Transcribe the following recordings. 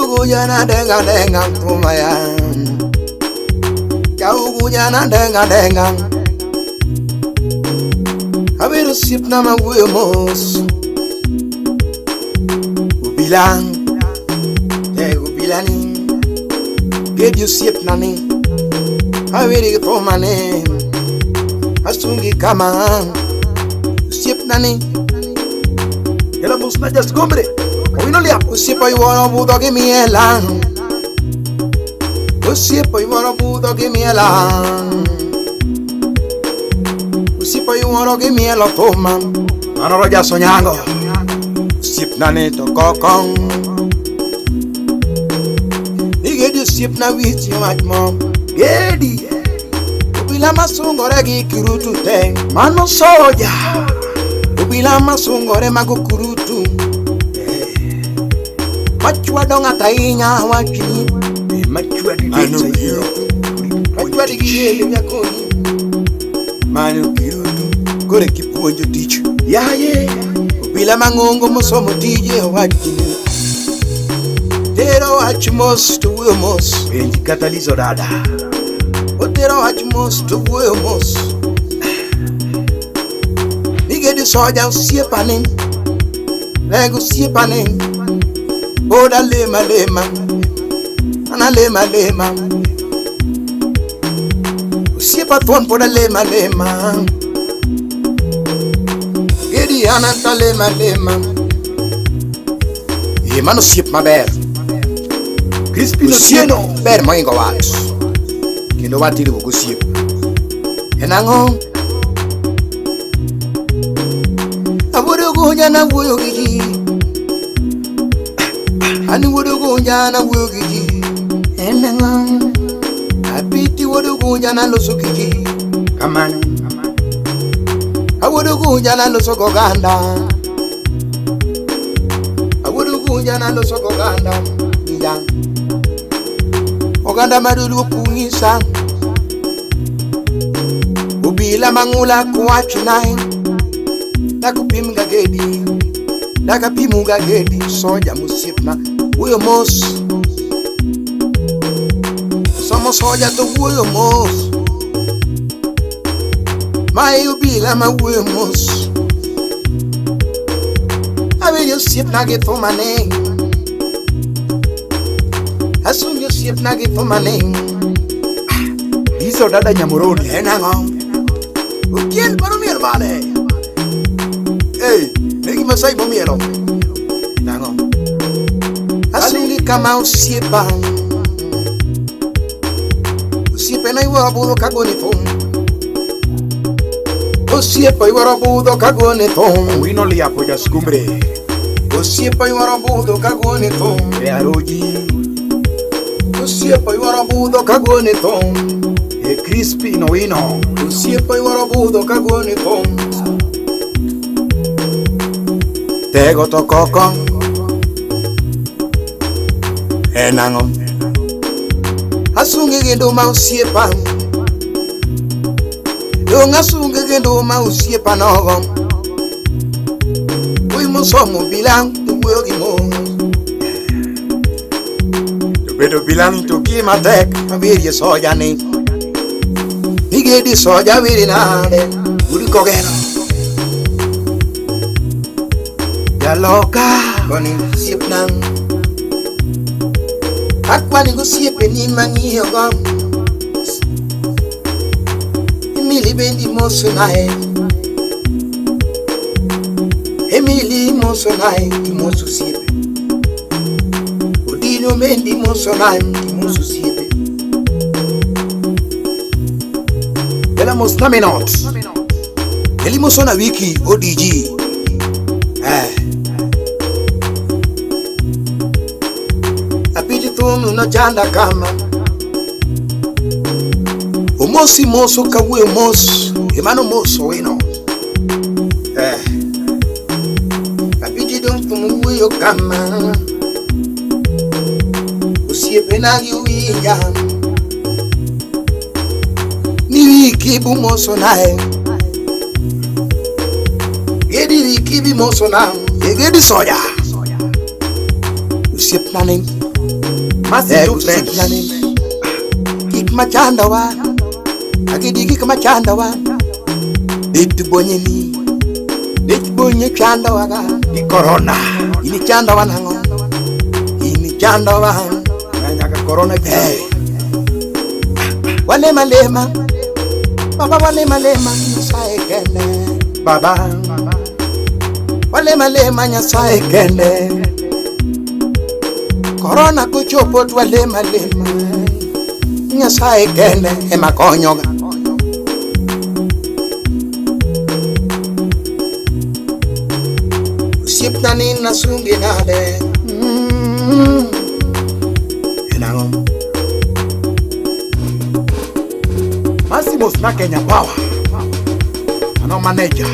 Ugujana denga denga kumaya. Ugujana denga denga. Habiru sip na maguyomos. Ubilang, ubilani. Get you sip nani. Habiru tomane. Asungi kama. Sip nani. Yala musna just gombre. Winolia. Usipa yuwana budo gimiela. Usipa yuwana budo gimiela. Usipa yuwana gimiela toma. Anoro ya soñando. Sip nani to kokong. Nigedi sip na witi much mom. Gedi. Ubila masungore gi kirutu te. Mano soja. Ubila masungore mago kurutu. Machua donga tainya wachini. Machua di kirutu. Machua di kirutu. Manu kirutu. Gore kipuonjo tichu. Ya ye. Ubila mangongo musomo tije wachini. Tero hachimos to wilmos. Benji katalizo dada. Otero hachimos to wilmos. Nigedi soja usiepaning. Lego usiepaning. Oda lema lema. Ana lema lema. Usiepa ton poda lema lema. Gedi ana ta lema lema. Mano siep maber. Crispy no sieno ber moingo wat. Kendo wati do go siep. Enango. Awodo go nyana wuyo giji. Ani wodo go nyana wuyo giji. Enango. Apiti wodo go nyana loso giji. Kamano. Awodo go nyana loso go ganda. Jana lo soko ganda ila oganda madulu kuingisa ubila mangula kuachi nai nakupimga gedi nakapimuga gedi soja musipna uyo mos somos soja to uyo mos mai ubila ma uyo mos you sip nugget for my name. As soon you sip nugget for my name. These are Dada Nyamuroni. Ukiel Baromir Vale. Hey, make him a say Bomiero. Nango. As soon you come out, sipa. Sip and I were a budo cagonifon. O sipa, you were a budo cagonifon. We no liapo ya scumbre. Usiepa yuarabudo kagone tom Bearoji Usiepa yuarabudo kagone tom E crispy no ino Usiepa yuarabudo kagone tom Tego to koko Enango Asunge gendo ma usiepa Yung asunge gendo ma usiepa nogo Somo bilang tu wogi mo. Tu bedo bilang tu kima tek mabiri soja ni. Nigedi soja viri nade uri kogeno. Ya loka koni siep nang. Akwa ni go siep ni mangi ogam. Emili bendi mosu nae. Emili mosonai mosu siebe. Odino mendi mosonai mosu siebe. Ela mosna menot. Eli mosona wiki ODG. Apiti tomu no janda kama. Omosi moso kawe mos. Emano moso wino. Yo kama Usiepe na yuwija Ni wiki bumoso nae Gedi wiki bumoso na Gedi soja Usiepe na neng Masi gik machanda wa agidi gik machanda wa itubonyeni itubonye chanda wa di corona ini chanda wa nango ini chanda wa nyaka corona wale malema baba wale malema nyasaye kende baba wale malema nyasaye kende corona kuchopo wale malema nyasaye kende ema konyoga usipnani nasungi nade enango Massimo na Kenya Power ano manager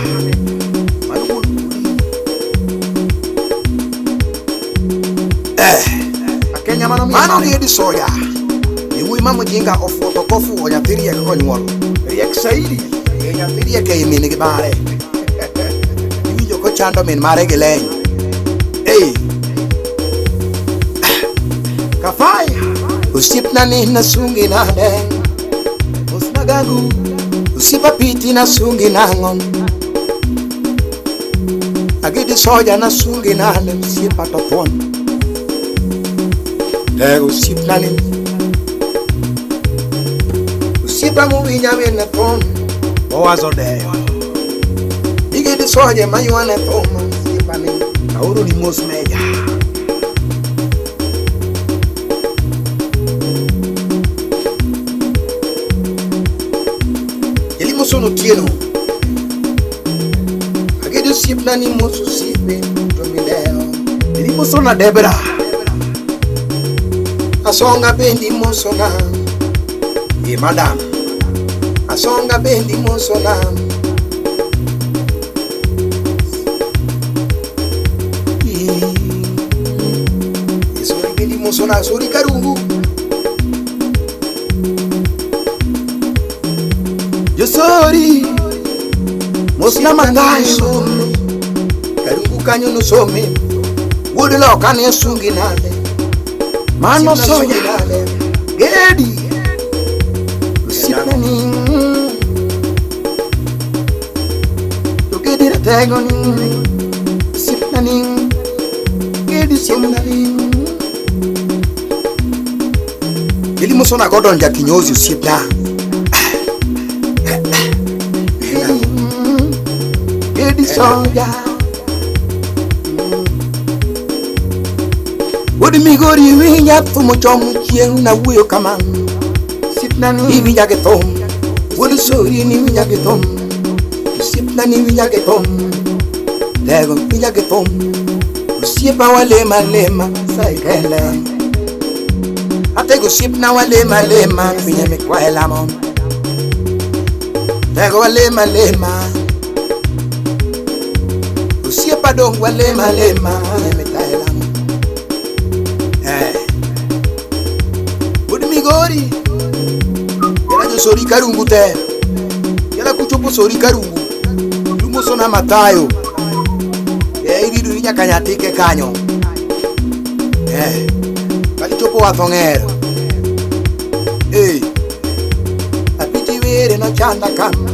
Kenya mano yedi soya iwi mamo jinga ofoto kofu onya tiri ya konyuol ya ksaidi ya tiri ya ke mini gibare iwi joko chando min mare geleng kafai usipna ni nasungi na den usnagagu usipapiti nasungi nangon agidi soja nasungi na den usipatopon usipna ni usipa muwinya wene pon owazo deyo igidi soje mayuane poma usipa ni kauru ni mosmeja elimu sono tieno agidi usipna ni mosu sipe tomideo elimu sona debra asonga bendi mosona madam asonga bendi mosona isori bendi mosona sori karungu yo sori mosna mangayo karungu kanyo no some wode lo kan yesungi nade mano soya nade gedi Togedira tegoni sipnani gedi simnani Eli musona godon ja kinyozi usipna gedi soja Wodi migori winya fumo chomu chieng na wuyo kamang Sipnani winya ke tom Wodi sori ni winya ke tom Sipnani winya ke tom Lego winya ke tom Usipa walema lema saikele Atego sipna walema lema winya mekwaela mom Lego walema lema Usipa dong walema lema winya mekwaela mom Wodi migori Sori karungu te yala kuchopo sori karungu lumo sona matayo iri dunya kanyatike kanyo kali chopo wathongero apiti were no chanda kama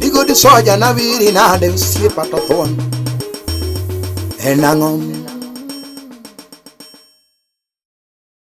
igodi soja na wiri nade usiepa tothon enangom